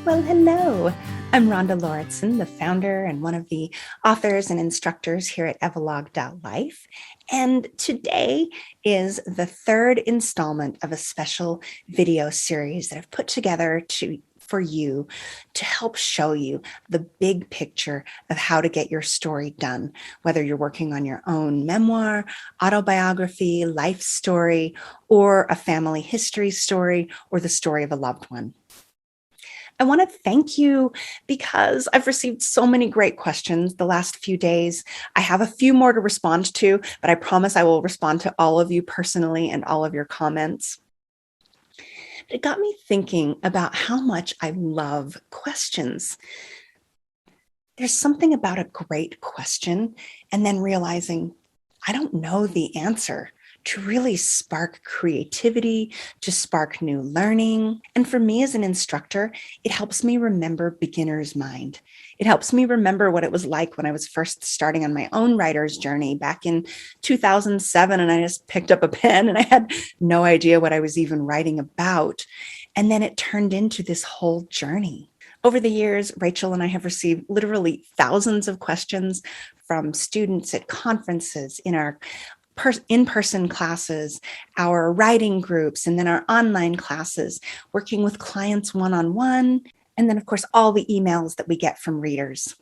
Well, hello. I'm Rhonda Lauritsen, the founder and one of the authors and instructors here at Evalogue.Life. And today is the third installment of a special video series that I've put together for you to help show you the big picture of how to get your story done, whether you're working on your own memoir, autobiography, life story, or a family history story, or the story of a loved one. I want to thank you because I've received so many great questions the last few days. I have a few more to respond to, but I promise I will respond to all of you personally and all of your comments. It got me thinking about how much I love questions. There's something about a great question and then realizing I don't know the answer to really spark creativity, to spark new learning. And for me as an instructor, it helps me remember beginner's mind. It helps me remember what it was like when I was first starting on my own writer's journey back in 2007. And I just picked up a pen and I had no idea what I was even writing about. And then it turned into this whole journey. Over the years, Rachel and I have received literally thousands of questions from students at conferences, in our in-person classes, our writing groups, and then our online classes, working with clients one-on-one, and then, of course, all the emails that we get from readers.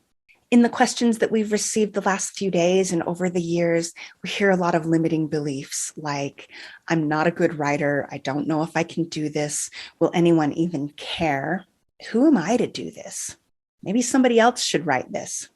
In the questions that we've received the last few days and over the years, we hear a lot of limiting beliefs like, I'm not a good writer. I don't know if I can do this. Will anyone even care? Who am I to do this? Maybe somebody else should write this.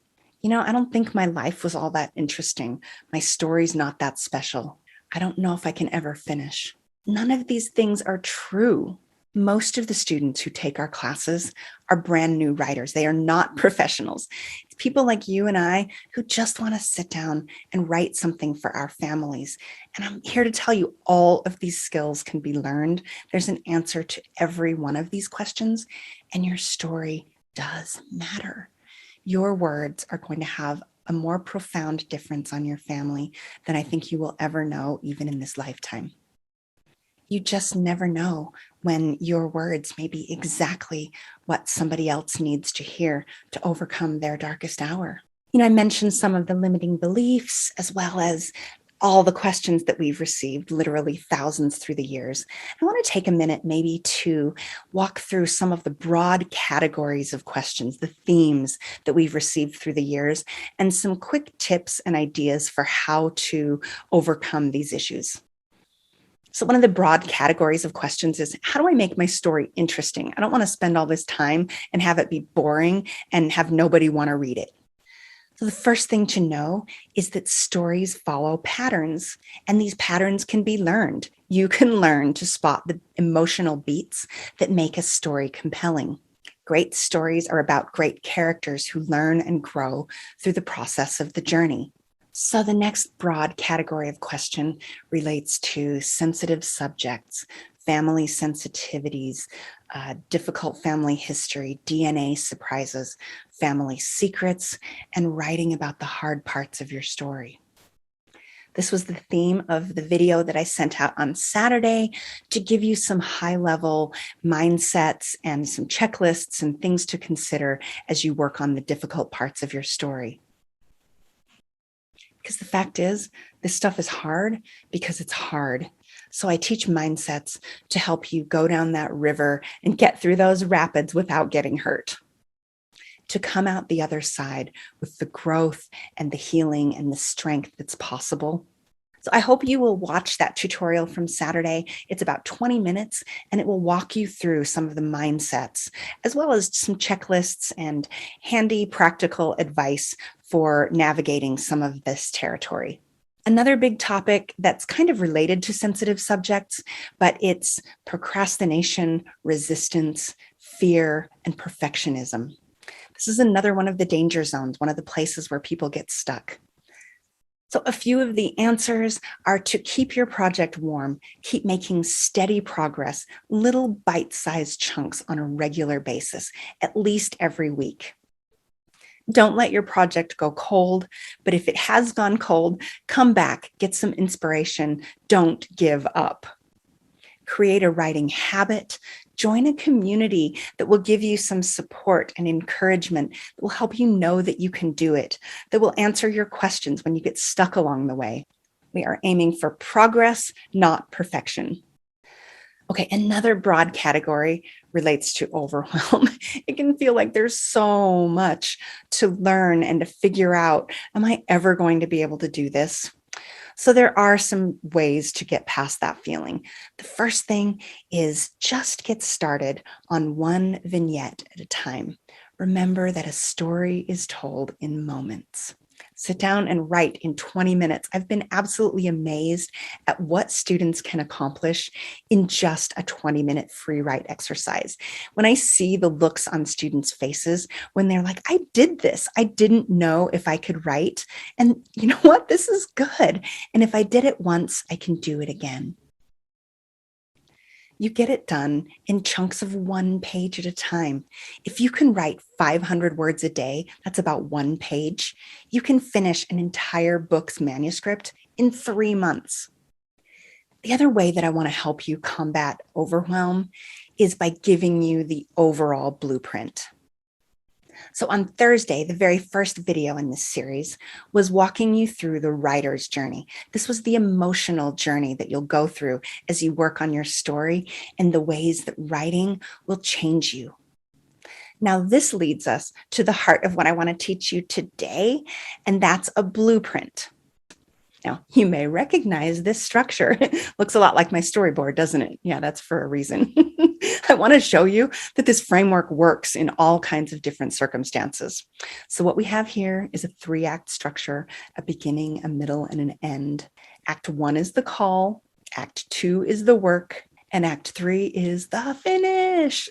I don't think my life was all that interesting. My story's not that special. I don't know if I can ever finish. None of these things are true. Most of the students who take our classes are brand new writers. They are not professionals. It's people like you and I who just want to sit down and write something for our families. And I'm here to tell you all of these skills can be learned. There's an answer to every one of these questions, and your story does matter. Your words are going to have a more profound difference on your family than I think you will ever know, even in this lifetime. You just never know when your words may be exactly what somebody else needs to hear to overcome their darkest hour. I mentioned some of the limiting beliefs as well as all the questions that we've received, literally thousands through the years. I want to take a minute maybe to walk through some of the broad categories of questions, the themes that we've received through the years, and some quick tips and ideas for how to overcome these issues. So one of the broad categories of questions is, how do I make my story interesting? I don't want to spend all this time and have it be boring and have nobody want to read it. So the first thing to know is that stories follow patterns, and these patterns can be learned. You can learn to spot the emotional beats that make a story compelling. Great stories are about great characters who learn and grow through the process of the journey. So the next broad category of question relates to sensitive subjects, family sensitivities, difficult family history, DNA surprises, family secrets, and writing about the hard parts of your story. This was the theme of the video that I sent out on Saturday to give you some high-level mindsets and some checklists and things to consider as you work on the difficult parts of your story. Because the fact is, this stuff is hard because it's hard. So I teach mindsets to help you go down that river and get through those rapids without getting hurt, to come out the other side with the growth and the healing and the strength that's possible. So I hope you will watch that tutorial from Saturday. It's about 20 minutes, and it will walk you through some of the mindsets, as well as some checklists and handy practical advice for navigating some of this territory. Another big topic that's kind of related to sensitive subjects, but it's procrastination, resistance, fear, and perfectionism. This is another one of the danger zones, one of the places where people get stuck. So a few of the answers are to keep your project warm, keep making steady progress, little bite-sized chunks on a regular basis, at least every week. Don't let your project go cold, but if it has gone cold, come back, get some inspiration. Don't give up. Create a writing habit. Join a community that will give you some support and encouragement, that will help you know that you can do it, that will answer your questions when you get stuck along the way. We are aiming for progress, not perfection. Okay, another broad category relates to overwhelm. It can feel like there's so much to learn and to figure out. Am I ever going to be able to do this? So there are some ways to get past that feeling. The first thing is just get started on one vignette at a time. Remember that a story is told in moments. Sit down and write in 20 minutes. I've been absolutely amazed at what students can accomplish in just a 20-minute free write exercise. When I see the looks on students' faces when they're like, I did this, I didn't know if I could write. And you know what? This is good. And if I did it once, I can do it again. You get it done in chunks of 1 page at a time. If you can write 500 words a day, that's about 1 page. You can finish an entire book's manuscript in 3 months. The other way that I want to help you combat overwhelm is by giving you the overall blueprint. So on Thursday, the very first video in this series was walking you through the writer's journey. This was the emotional journey that you'll go through as you work on your story and the ways that writing will change you. Now, this leads us to the heart of what I want to teach you today, and that's a blueprint. Now, you may recognize this structure. It looks a lot like my storyboard, doesn't it? Yeah, that's for a reason. I want to show you that this framework works in all kinds of different circumstances. So what we have here is a 3-act structure, a beginning, a middle, and an end. Act 1 is the call, Act 2 is the work, and Act 3 is the finish.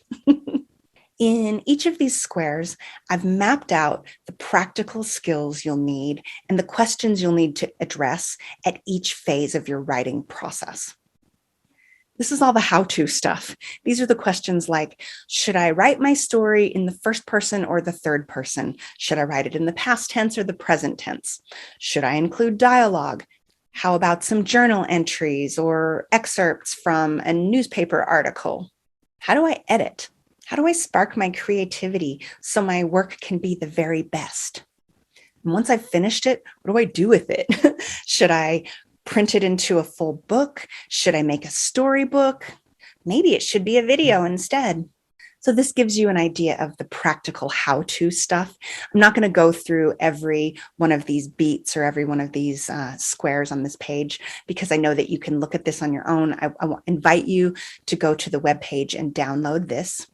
In each of these squares, I've mapped out the practical skills you'll need and the questions you'll need to address at each phase of your writing process. This is all the how-to stuff. These are the questions like, should I write my story in the first person or the third person? Should I write it in the past tense or the present tense? Should I include dialogue? How about some journal entries or excerpts from a newspaper article? How do I edit? How do I spark my creativity so my work can be the very best? And once I've finished it, what do I do with it? Should I print it into a full book? Should I make a storybook? Maybe it should be a video instead. So this gives you an idea of the practical how-to stuff. I'm not going to go through every one of these beats or every one of these squares on this page, because I know that you can look at this on your own. I invite you to go to the webpage and download this,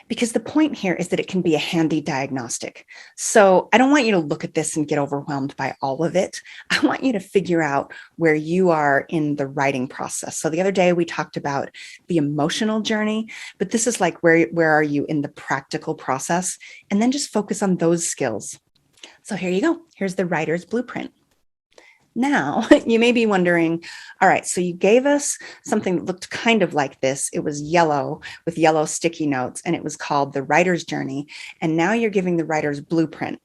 because the point here is that it can be a handy diagnostic. So I don't want you to look at this and get overwhelmed by all of it. I want you to figure out where you are in the writing process. So the other day we talked about the emotional journey, but this is like, where are you in the practical process? And then just focus on those skills. So here you go. Here's the writer's blueprint. Now, you may be wondering, all right, so you gave us something that looked kind of like this. It was yellow with yellow sticky notes, and it was called the writer's journey. And now you're giving the writer's blueprint.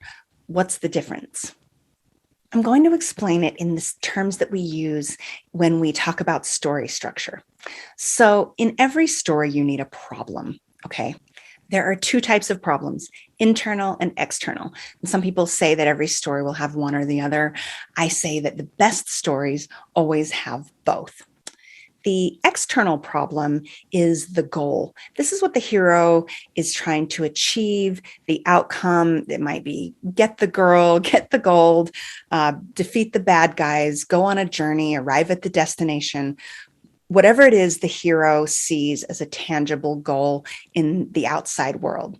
What's the difference? I'm going to explain it in the terms that we use when we talk about story structure. So in every story, you need a problem, okay? There are 2 types of problems, internal and external. And some people say that every story will have one or the other. I say that the best stories always have both. The external problem is the goal. This is what the hero is trying to achieve, the outcome. It might be get the girl, get the gold, defeat the bad guys, go on a journey, arrive at the destination. Whatever it is the hero sees as a tangible goal in the outside world,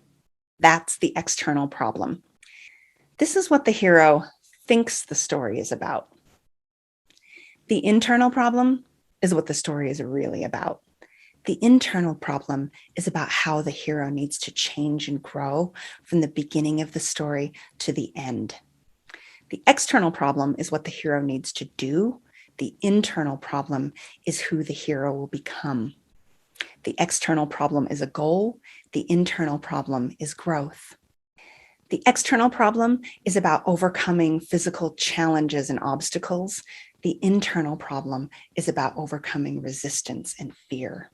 that's the external problem. This is what the hero thinks the story is about. The internal problem is what the story is really about. The internal problem is about how the hero needs to change and grow from the beginning of the story to the end. The external problem is what the hero needs to do. The internal problem is who the hero will become. The external problem is a goal. The internal problem is growth. The external problem is about overcoming physical challenges and obstacles. The internal problem is about overcoming resistance and fear.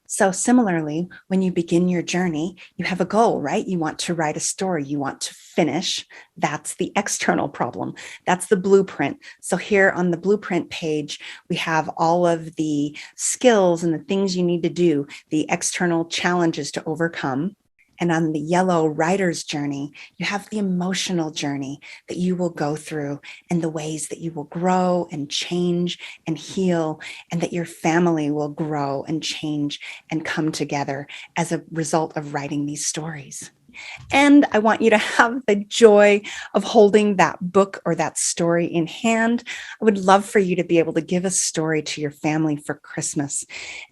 So, similarly, when you begin your journey, you have a goal, right? You want to write a story, you want to finish. That's the external problem. That's the blueprint. So, here on the blueprint page, we have all of the skills and the things you need to do, the external challenges to overcome. And on the yellow writer's journey, you have the emotional journey that you will go through and the ways that you will grow and change and heal, and that your family will grow and change and come together as a result of writing these stories. And I want you to have the joy of holding that book or that story in hand. I would love for you to be able to give a story to your family for Christmas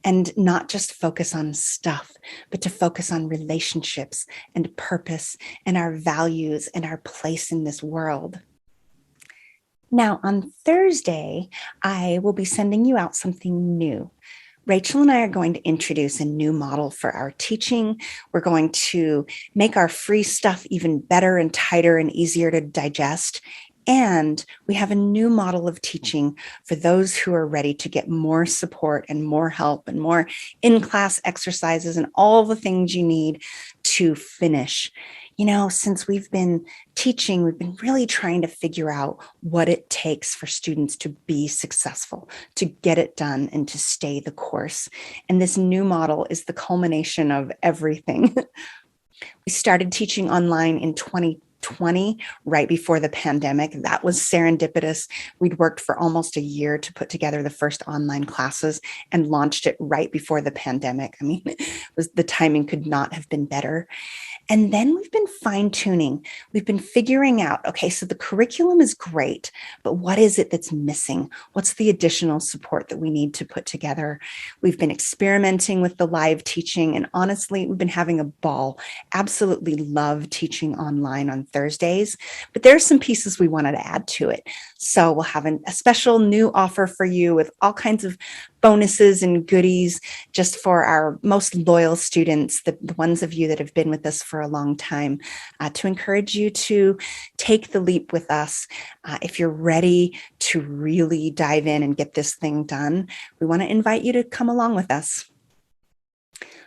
and not just focus on stuff, but to focus on relationships and purpose and our values and our place in this world. Now, on Thursday, I will be sending you out something new. Rachel and I are going to introduce a new model for our teaching. We're going to make our free stuff even better and tighter and easier to digest. And we have a new model of teaching for those who are ready to get more support and more help and more in-class exercises and all the things you need to finish. You know, since we've been teaching, we've been really trying to figure out what it takes for students to be successful, to get it done, and to stay the course. And this new model is the culmination of everything. We started teaching online in 2020, right before the pandemic. That was serendipitous. We'd worked for almost a year to put together the first online classes and launched it right before the pandemic. I mean, the timing could not have been better. And then we've been fine tuning. We've been figuring out, okay, so the curriculum is great, but what is it that's missing? What's the additional support that we need to put together? We've been experimenting with the live teaching, and honestly, we've been having a ball. Absolutely love teaching online on Thursdays, but there's some pieces we wanted to add to it. So we'll have a special new offer for you with all kinds of bonuses and goodies just for our most loyal students, the ones of you that have been with us for a long time, to encourage you to take the leap with us. If you're ready to really dive in and get this thing done, we want to invite you to come along with us.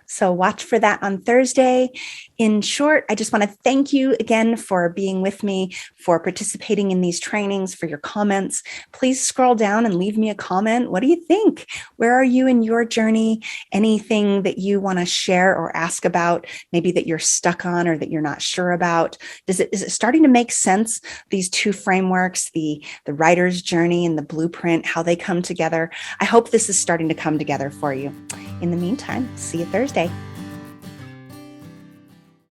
So watch for that on Thursday. In short, I just want to thank you again for being with me, for participating in these trainings, for your comments. Please scroll down and leave me a comment. What do you think? Where are you in your journey? Anything that you want to share or ask about, maybe that you're stuck on or that you're not sure about? Is it starting to make sense, these two frameworks, the writer's journey and the blueprint, how they come together? I hope this is starting to come together for you. In the meantime, see you Thursday.